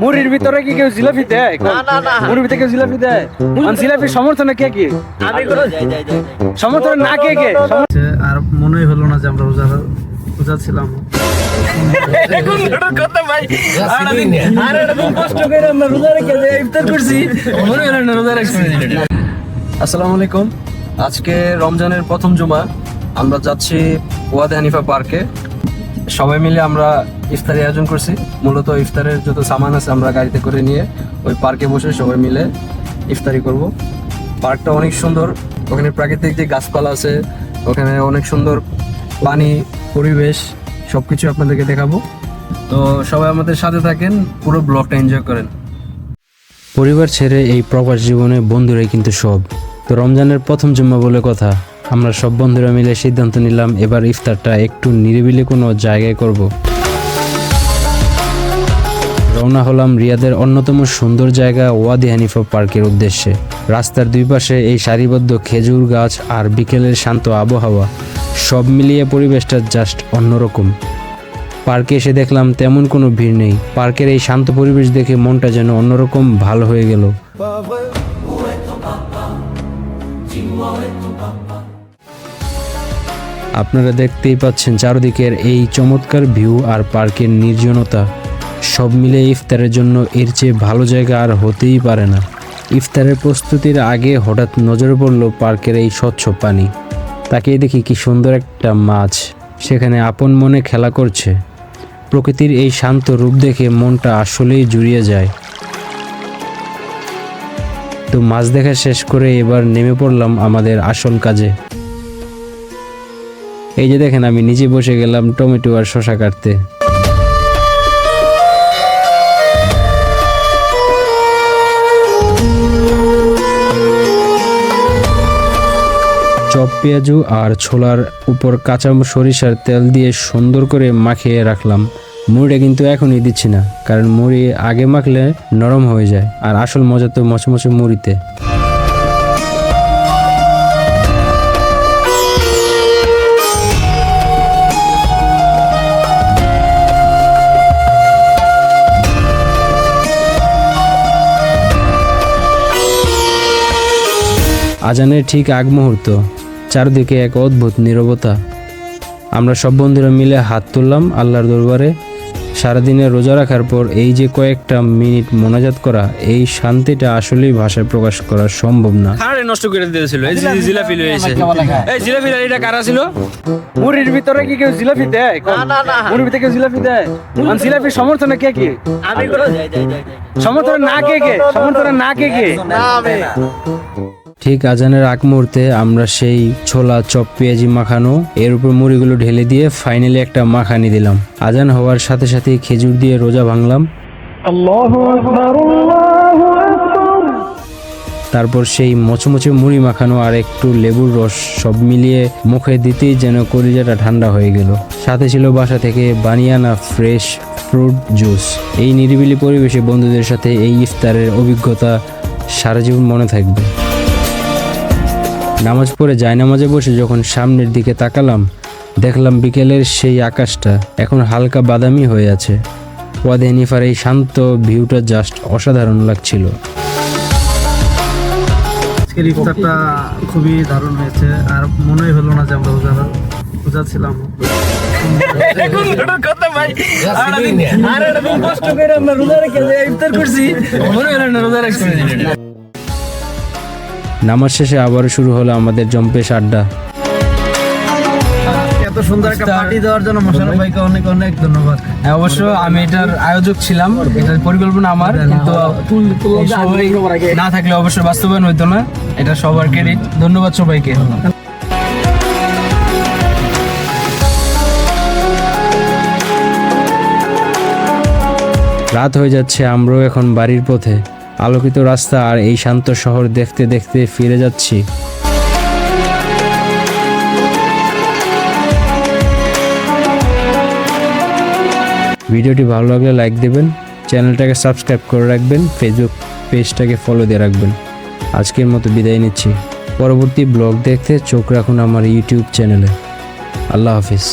মুড়ির ভিতরে কি কেউ জিলাপি দেয়? মুড়ির ভিতরে কেউ জিলাপি দেয়? জিলাপির সমর্থনে কে কে? সমর্থনে না কে কে? আর মনেই হলো না যে আমরা রোজা ছিলাম। আসসালামু আলাইকুম। আজকে রমজানের প্রথম জুমা, আমরা যাচ্ছি ওয়াদে হানিফা পার্কে। সবাই মিলে আমরা ইফতারি আয়োজন করছি। মূলত ইফতারের যত সামান আছে আমরা গাড়িতে করে নিয়ে ওই পার্কে বসে সবাই মিলে ইফতারি করব। পার্কটা অনেক সুন্দর, ওখানে প্রাকৃতিক যে গাছপালা আছে, ওখানে অনেক সুন্দর পানি, পরিবেশ, সবকিছু আপনাদেরকে দেখাবো। তো সবাই আমাদের সাথে থাকেন, পুরো ব্লগটা এনজয় করেন। পরিবার ছেড়ে এই প্রবাস জীবনে বন্ধুরাই কিন্তু সব। তো রমজানের প্রথম জুম্মা বলে কথা, আমরা সব বন্ধুরা মিলে সিদ্ধান্ত নিলাম এবার ইফতারটা একটু নিরিবিলি কোনো জায়গায় করব। রওনা হলাম রিয়াদের অন্যতম সুন্দর জায়গা ওয়াদি হানিফা পার্কের উদ্দেশ্যে। রাস্তার দুই পাশে এই সারিবদ্ধ খেজুর গাছ আর বিকেলের শান্ত আবহাওয়া, সব মিলিয়ে পরিবেশটা জাস্ট অন্যরকম। পার্কে এসে দেখলাম তেমন কোনো ভিড় নেই। পার্কের এই শান্ত পরিবেশ দেখে মনটা যেন অন্যরকম ভালো হয়ে গেল। আপনারা দেখতেই পাচ্ছেন চারদিকের এই চমৎকার ভিউ আর পার্কের নির্জনতা, সব মিলে ইফতারের জন্য এর চেয়ে ভালো জায়গা আর হতেই পারে না। ইফতারের প্রস্তুতির আগে হঠাৎ নজরে পড়ল পার্কের এই স্বচ্ছ পানি। তাকিয়ে দেখি কি সুন্দর একটা মাছ সেখানে আপন মনে খেলা করছে। প্রকৃতির এই শান্ত রূপ দেখে মনটা আসলেই জুড়িয়ে যায়। তো মাছ দেখা শেষ করে এবার নেমে পড়লাম আমাদের আসল কাজে। এই যে দেখেন, আমি নিচে বসে গেলাম টমেটো আর শসা কাটতে। চপ, পেঁয়াজু আর ছোলার উপর কাঁচা সরিষার তেল দিয়ে সুন্দর করে মাখিয়ে রাখলাম। মুড়িটা কিন্তু এখনই দিচ্ছি না, কারণ মুড়ি আগে মাখলে নরম হয়ে যায়, আর আসল মজা তো মচমচে মুড়িতে। আজানের ঠিক আগ মুহূর্ত, চারদিকে এক অদ্ভুত নীরবতা। আমরা সব বন্ধুরা মিলে হাত তুললাম আল্লাহর দরবারে। সারাদিনে রোজা রাখার পর এই যে কয়েকটা মিনিট মোনাজাত করা, এই শান্তিটা আসলেই ভাষায় প্রকাশ করা সম্ভব না। খাড়ে নষ্ট করে দিয়েছিল। এই যে জিলাপি লয়েছে, এই জিলাপি এটা কারা ছিল? মুড়ির ভিতরে কি কেউ জিলাপি দেয়? মুড়ির ভিতরে কেউ জিলাপি দেয়? জিলাপির সমর্থনে কে কে? সমর্থনে না কে কে? সমর্থনে না কে কে? ঠিক আজানের আগ মুহূর্তে আমরা সেই ছোলা, চপ, পেঁয়াজি মাখানো এর উপর মুড়িগুলো ঢেলে দিয়ে ফাইনালি একটা মাখানি দিলাম। আজান হওয়ার সাথে সাথে খেজুর দিয়ে রোজা ভাঙলাম। তারপর সেই মচমচে মুড়ি মাখানো আর একটু লেবুর রস সব মিলিয়ে মুখে দিতেই যেন কলিজাটা ঠান্ডা হয়ে গেল। সাথে ছিল বাসা থেকে বানিয়ে আনা ফ্রেশ ফ্রুট জুস। এই নিরিবিলি পরিবেশে বন্ধুদের সাথে এই ইফতারের অভিজ্ঞতা সারা জীবন মনে থাকবে। নামাজ পড়ে জায়নামাজে বসে যখন সামনের দিকে তাকালাম, দেখলাম বিকেলের সেই আকাশটা এখন হালকা বাদামি হয়ে আছে। ওয়াদে হানিফার এই শান্ত ভিউটা জাস্ট অসাধারণ লাগছিল। আজকের ইফতারটা খুবই দারুণ হয়েছে, আর মনেই হলো না যে আমরা রোজা ছিলাম। নামাজ শেষে আবারও শুরু হলো আমাদের জম্পেশ আড্ডা। এত সুন্দর একটা পার্টি দেওয়ার জন্য মোশাররফ ভাইকে অনেক অনেক ধন্যবাদ। অবশ্য আমি এটার আয়োজক ছিলাম, এটার পরিকল্পনা আমার, কিন্তু সবাই না থাকলে অবশ্যই বাস্তবায়ন হইতো না। এটা সবার ক্রেডিট, ধন্যবাদ সবাইকে। রাত হয়ে যাচ্ছে, আমরাও এখন বাড়ির পথে। আলোকিত রাস্তা আর এই শান্ত শহর দেখতে দেখতে ফিরে যাচ্ছি। ভিডিওটি ভালো লাগলে লাইক দেবেন, চ্যানেলটাকে সাবস্ক্রাইব করে রাখবেন, ফেসবুক পেজটাকে ফলো দিয়ে রাখবেন। আজকের মতো বিদায় নিচ্ছি। পরবর্তী ব্লগ দেখতে চোখ রাখুন আমার ইউটিউব চ্যানেলে। আল্লাহ হাফিজ।